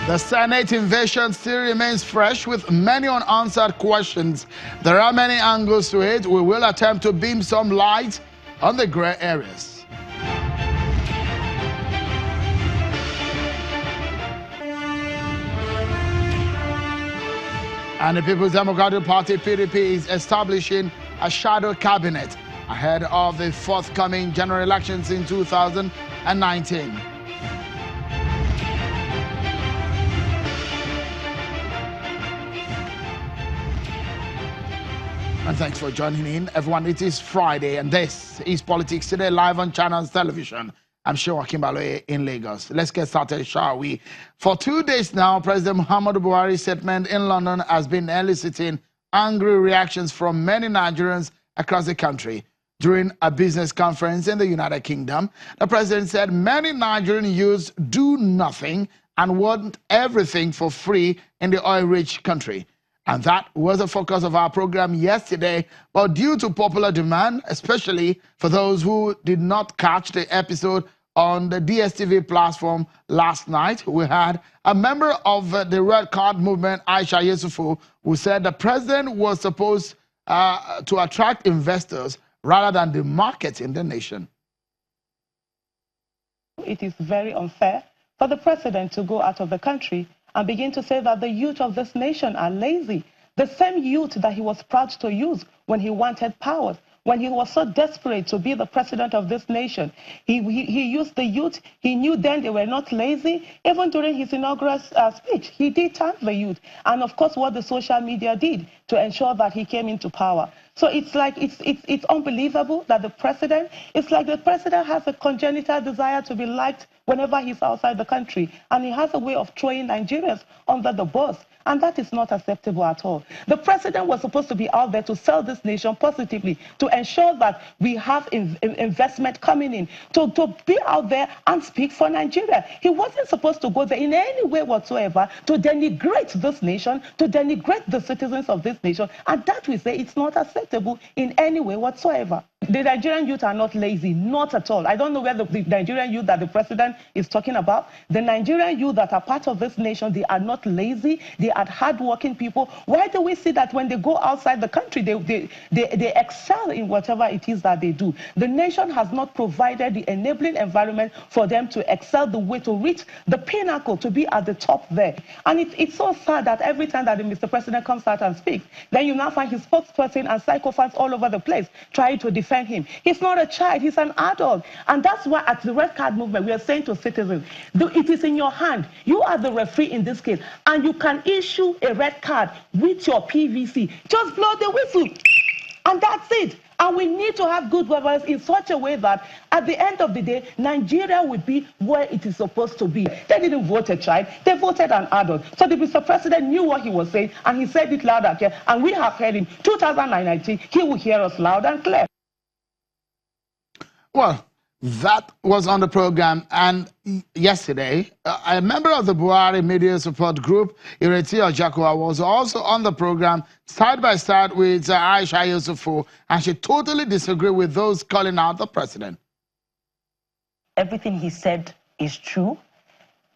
The Senate invasion still remains fresh with many unanswered questions. There are many angles to it. We will attempt to beam some light on the gray areas. And the People's Democratic Party, PDP, is establishing a shadow cabinet ahead of the forthcoming general elections in 2019. And thanks for joining in, everyone. It is Friday, and this is Politics Today, live on Channels Television. I'm Shewa Kimbaloye in Lagos. Let's get started, shall we? For 2 days now, President Muhammadu Buhari's statement in London has been eliciting angry reactions from many Nigerians across the country. During a business conference in the United Kingdom, the president said many Nigerian youths do nothing and want everything for free in the oil-rich country. And that was the focus of our program yesterday. But due to popular demand, especially for those who did not catch the episode on the DSTV platform last night, we had a member of the Red Card movement, Aisha Yesufu, who said the president was supposed to attract investors rather than the market in the nation. It is very unfair for the president to go out of the country and begin to say that the youth of this nation are lazy. The same youth that he was proud to use when he wanted powers, when he was so desperate to be the president of this nation. He used the youth. He knew then they were not lazy. Even during his inaugural speech, he did thank the youth. And of course, what the social media did to ensure that he came into power. So it's like, it's unbelievable that the president has a congenital desire to be liked whenever he's outside the country. And he has a way of throwing Nigerians under the bus. And that is not acceptable at all. The president was supposed to be out there to sell this nation positively, to ensure that we have investment coming in, to be out there and speak for Nigeria. He wasn't supposed to go there in any way whatsoever to denigrate this nation, to denigrate the citizens of this nation. And that we say it's not acceptable in any way whatsoever. The Nigerian youth are not lazy, not at all. I don't know where the Nigerian youth that the president is talking about. The Nigerian youth that are part of this nation, they are not lazy. They are hardworking people. Why do we see that when they go outside the country, they excel in whatever it is that they do? The nation has not provided the enabling environment for them to excel the way to reach the pinnacle, to be at the top there. And it's so sad that every time that the Mr. President comes out and speaks, then you now find his spokesperson and psychopaths all over the place trying to defend him. He's not a child, he's an adult. And that's why at the Red Card movement, we are saying to citizens, it is in your hand. You are the referee in this case, and you can issue a red card with your PVC. Just blow the whistle, and that's it. And we need to have good governance in such a way that at the end of the day, Nigeria will be where it is supposed to be. They didn't vote a child, they voted an adult. So the Mr. President knew what he was saying, and he said it loud and clear, and we have heard him. 2019, he will hear us loud and clear. Well, that was on the program, and yesterday, a member of the Buhari Media Support Group, Ireti Ojakwa, was also on the program side by side with Aisha Yesufu, and she totally disagreed with those calling out the president. Everything he said is true,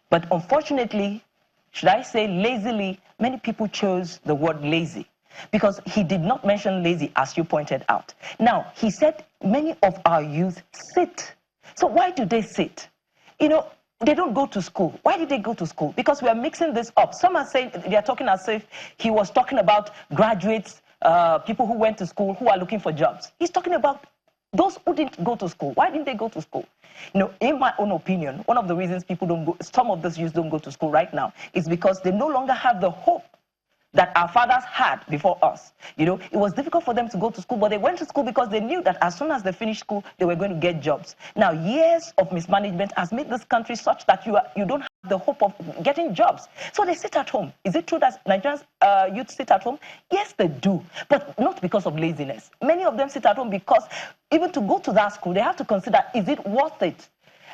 but unfortunately, should I say lazily, many people chose the word lazy, because he did not mention lazy, as you pointed out. Now, he said many of our youth sit. So why do they sit? You know, they don't go to school. Why did they go to school? Because we are mixing this up. Some are saying, they are talking as if he was talking about graduates, people who went to school, who are looking for jobs. He's talking about those who didn't go to school. Why didn't they go to school? You know, in my own opinion, one of the reasons people don't go, some of those youth don't go to school right now, is because they no longer have the hope that our fathers had before us. You know, it was difficult for them to go to school, but they went to school because they knew that as soon as they finished school, they were going to get jobs. Now, years of mismanagement has made this country such that you don't have the hope of getting jobs. So they sit at home. Is it true that Nigerians youth sit at home? Yes, they do, but not because of laziness. Many of them sit at home because even to go to that school, they have to consider, is it worth it?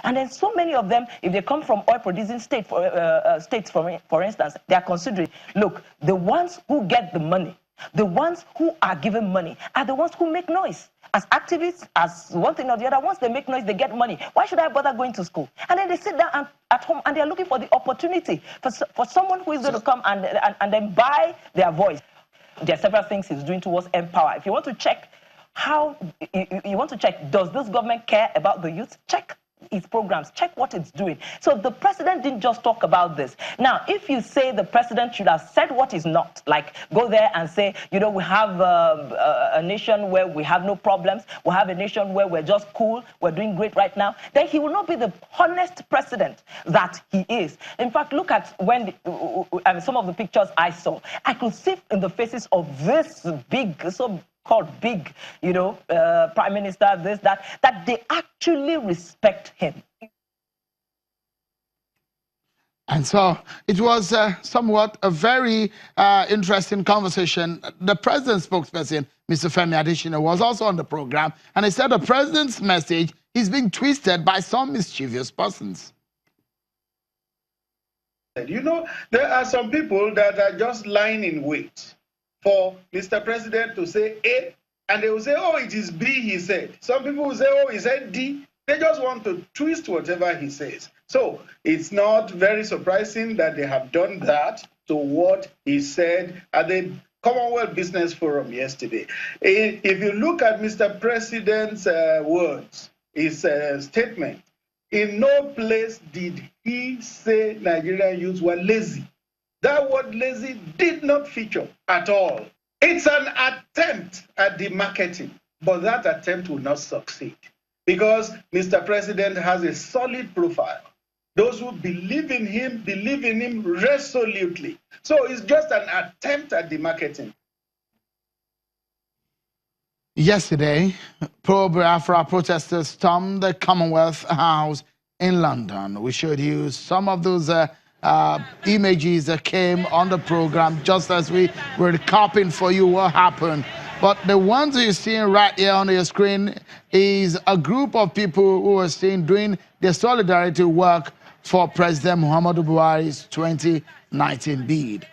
And then so many of them, if they come from oil-producing states, for instance, they are considering, look, the ones who get the money The ones who are given money are the ones who make noise. As activists, as one thing or the other, once they make noise, they get money. Why should I bother going to school? And then they sit down at home and they're looking for the opportunity for someone who is going to come and then buy their voice. There are several things he's doing towards empower. If you want to check how, you want to check, does this government care about the youth? Check its programs, check what it's doing. So the president didn't just talk about this. Now, if you say the president should have said what is not, like go there and say, you know, we have a nation where we have no problems, we have a nation where we're just cool, we're doing great right now, then he will not be the honest president that he is. In fact, look at when some of the pictures I saw. I could see in the faces of this big, called big, you know, prime minister, this, that they actually respect him. And so it was somewhat a very interesting conversation. The president's spokesperson, Mr. Femi Adesina, was also on the program, and he said the president's message is being twisted by some mischievous persons. You know, there are some people that are just lying in wait for Mr. President to say A, and they will say, oh, it is B, he said. Some people will say, oh, he said D. They just want to twist whatever he says. So it's not very surprising that they have done that to what he said at the Commonwealth Business Forum yesterday. If you look at Mr. President's words, his statement, in no place did he say Nigerian youths were lazy. That word lazy did not feature at all. It's an attempt at the marketing, but that attempt will not succeed because Mr. President has a solid profile. Those who believe in him resolutely. So it's just an attempt at the marketing. Yesterday, pro-Biafra protesters stormed the Commonwealth House in London. We showed you some of those images that came on the program just as we were recapping for you what happened. But the ones you're seeing right here on your screen is a group of people who are seen doing their solidarity work for President Muhammadu Buhari's 2019 bid.